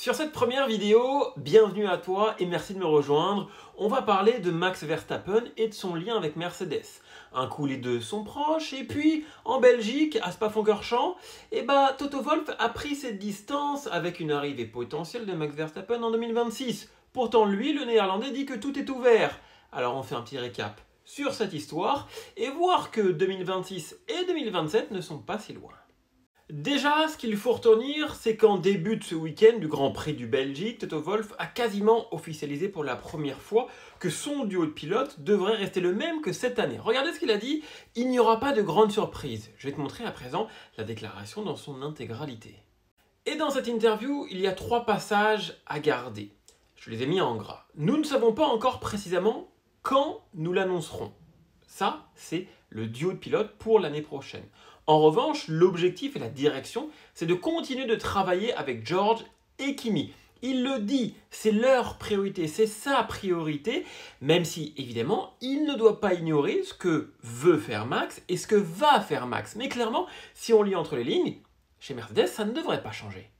Sur cette première vidéo, bienvenue à toi et merci de me rejoindre. On va parler de Max Verstappen et de son lien avec Mercedes. Un coup les deux sont proches et puis en Belgique, à Spa-Francorchamps, Toto Wolff a pris cette distance avec une arrivée potentielle de Max Verstappen en 2026. Pourtant lui, le néerlandais, dit que tout est ouvert. Alors on fait un petit récap sur cette histoire et voir que 2026 et 2027 ne sont pas si loin. Déjà, ce qu'il faut retenir, c'est qu'en début de ce week-end du Grand Prix du Belgique, Toto Wolff a quasiment officialisé pour la première fois que son duo de pilotes devrait rester le même que cette année. Regardez ce qu'il a dit, il n'y aura pas de grande surprise. Je vais te montrer à présent la déclaration dans son intégralité. Et dans cette interview, il y a 3 passages à garder. Je les ai mis en gras. Nous ne savons pas encore précisément quand nous l'annoncerons. Ça, c'est le duo de pilotes pour l'année prochaine. En revanche, l'objectif et la direction, c'est de continuer de travailler avec George et Kimi. Il le dit, c'est leur priorité, c'est sa priorité, même si, évidemment, il ne doit pas ignorer ce que veut faire Max et ce que va faire Max. Mais clairement, si on lit entre les lignes, chez Mercedes, ça ne devrait pas changer.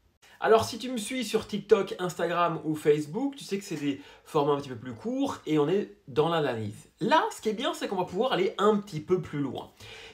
Alors si tu me suis sur TikTok, Instagram ou Facebook, tu sais que c'est des formats un petit peu plus courts et on est dans l'analyse. Là, ce qui est bien, c'est qu'on va pouvoir aller un petit peu plus loin.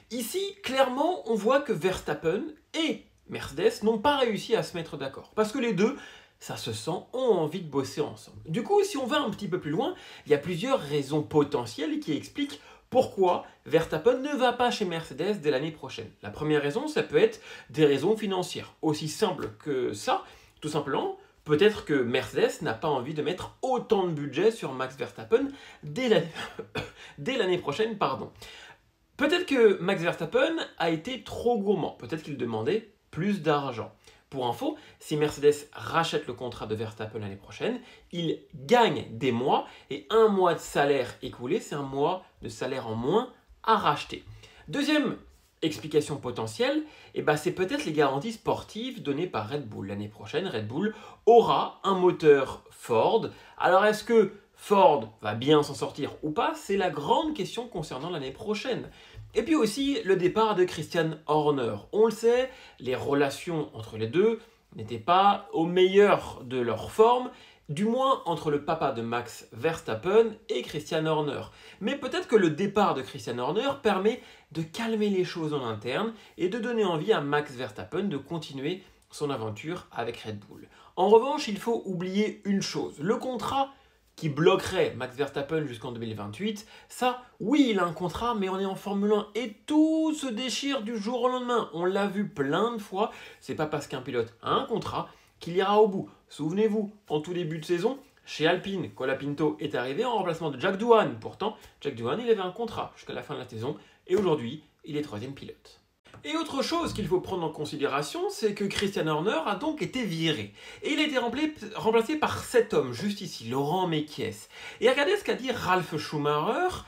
Ici, clairement, on voit que Verstappen et Mercedes n'ont pas réussi à se mettre d'accord. Parce que les deux, ça se sent, ont envie de bosser ensemble. Du coup, si on va un petit peu plus loin, il y a plusieurs raisons potentielles qui expliquent pourquoi Verstappen ne va pas chez Mercedes dès l'année prochaine. La première raison, ça peut être des raisons financières. Aussi simple que ça, tout simplement, peut-être que Mercedes n'a pas envie de mettre autant de budget sur Max Verstappen dès l'année prochaine. Peut-être que Max Verstappen a été trop gourmand, peut-être qu'il demandait plus d'argent. Pour info, si Mercedes rachète le contrat de Verstappen l'année prochaine, il gagne des mois et un mois de salaire écoulé, c'est un mois de salaire en moins à racheter. Deuxième explication potentielle, c'est peut-être les garanties sportives données par Red Bull. L'année prochaine, Red Bull aura un moteur Ford. Alors est-ce que Ford va bien s'en sortir ou pas? C'est la grande question concernant l'année prochaine. Et puis aussi le départ de Christian Horner. On le sait, les relations entre les deux n'étaient pas au meilleur de leur forme, du moins entre le papa de Max Verstappen et Christian Horner. Mais peut-être que le départ de Christian Horner permet de calmer les choses en interne et de donner envie à Max Verstappen de continuer son aventure avec Red Bull. En revanche, il faut oublier une chose, le contrat qui bloquerait Max Verstappen jusqu'en 2028, ça, oui, il a un contrat, mais on est en Formule 1 et tout se déchire du jour au lendemain. On l'a vu plein de fois, c'est pas parce qu'un pilote a un contrat qu'il ira au bout. Souvenez-vous, en tout début de saison, chez Alpine, Colapinto est arrivé en remplacement de Jack Doohan. Pourtant, Jack Doohan, il avait un contrat jusqu'à la fin de la saison et aujourd'hui, il est 3e pilote. Et autre chose qu'il faut prendre en considération, c'est que Christian Horner a donc été viré. Et il a été remplacé par cet homme, juste ici, Laurent Mekies. Et regardez ce qu'a dit Ralf Schumacher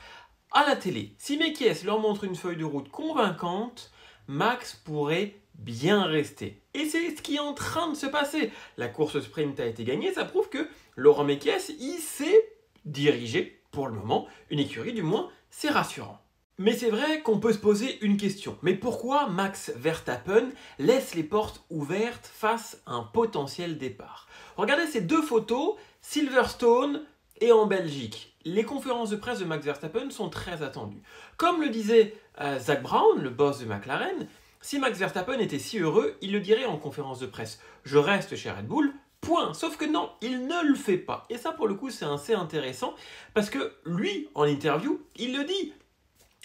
à la télé. Si Mekies leur montre une feuille de route convaincante, Max pourrait bien rester. Et c'est ce qui est en train de se passer. La course sprint a été gagnée, ça prouve que Laurent Mekies, il sait diriger, pour le moment, une écurie, du moins, c'est rassurant. Mais c'est vrai qu'on peut se poser une question. Mais pourquoi Max Verstappen laisse les portes ouvertes face à un potentiel départ? Regardez ces 2 photos, Silverstone et en Belgique. Les conférences de presse de Max Verstappen sont très attendues. Comme le disait Zak Brown, le boss de McLaren, si Max Verstappen était si heureux, il le dirait en conférence de presse. Je reste chez Red Bull. Point. Sauf que non, il ne le fait pas. Et ça, pour le coup, c'est assez intéressant parce que lui, en interview, il le dit.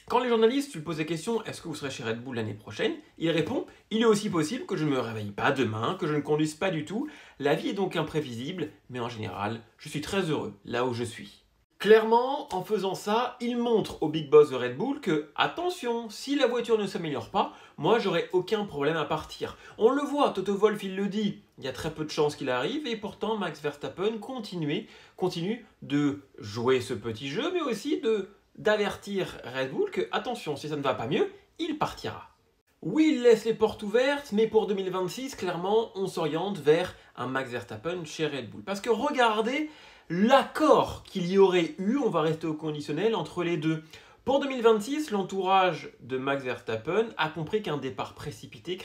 Quand les journalistes lui posent la question « Est-ce que vous serez chez Red Bull l'année prochaine ?», il répond « Il est aussi possible que je ne me réveille pas demain, que je ne conduise pas du tout. La vie est donc imprévisible, mais en général, je suis très heureux là où je suis. » Clairement, en faisant ça, il montre au big boss de Red Bull que, attention, si la voiture ne s'améliore pas, moi j'aurai aucun problème à partir. On le voit, Toto Wolff il le dit, il y a très peu de chances qu'il arrive et pourtant Max Verstappen continue de jouer ce petit jeu, mais aussi d'avertir Red Bull que, attention, si ça ne va pas mieux, il partira. Oui, il laisse les portes ouvertes, mais pour 2026, clairement, on s'oriente vers un Max Verstappen chez Red Bull. Parce que regardez l'accord qu'il y aurait eu, on va rester au conditionnel, entre les deux. Pour 2026, l'entourage de Max Verstappen a compris qu'un départ précipité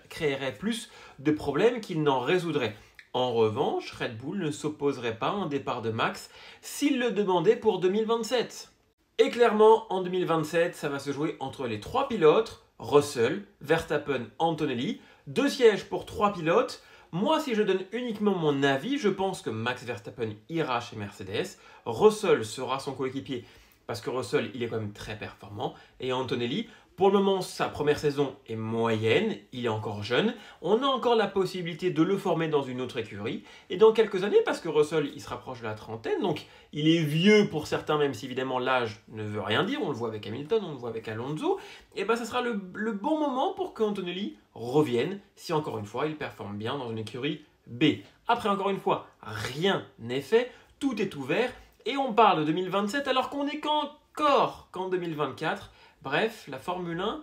créerait plus de problèmes qu'il n'en résoudrait. En revanche, Red Bull ne s'opposerait pas à un départ de Max s'il le demandait pour 2027. Et clairement, en 2027, ça va se jouer entre les 3 pilotes, Russell, Verstappen, Antonelli, 2 sièges pour 3 pilotes. Moi, si je donne uniquement mon avis, je pense que Max Verstappen ira chez Mercedes, Russell sera son coéquipier parce que Russell, il est quand même très performant, et Antonelli, pour le moment, sa première saison est moyenne, il est encore jeune, on a encore la possibilité de le former dans une autre écurie, et dans quelques années, parce que Russell, il se rapproche de la trentaine, donc il est vieux pour certains, même si évidemment l'âge ne veut rien dire, on le voit avec Hamilton, on le voit avec Alonso, et bien ça sera le bon moment pour qu'Antonelli revienne, si encore une fois, il performe bien dans une écurie B. Après, encore une fois, rien n'est fait, tout est ouvert, et on parle de 2027 alors qu'on n'est qu'en 2024. Bref, la Formule 1,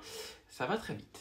ça va très vite.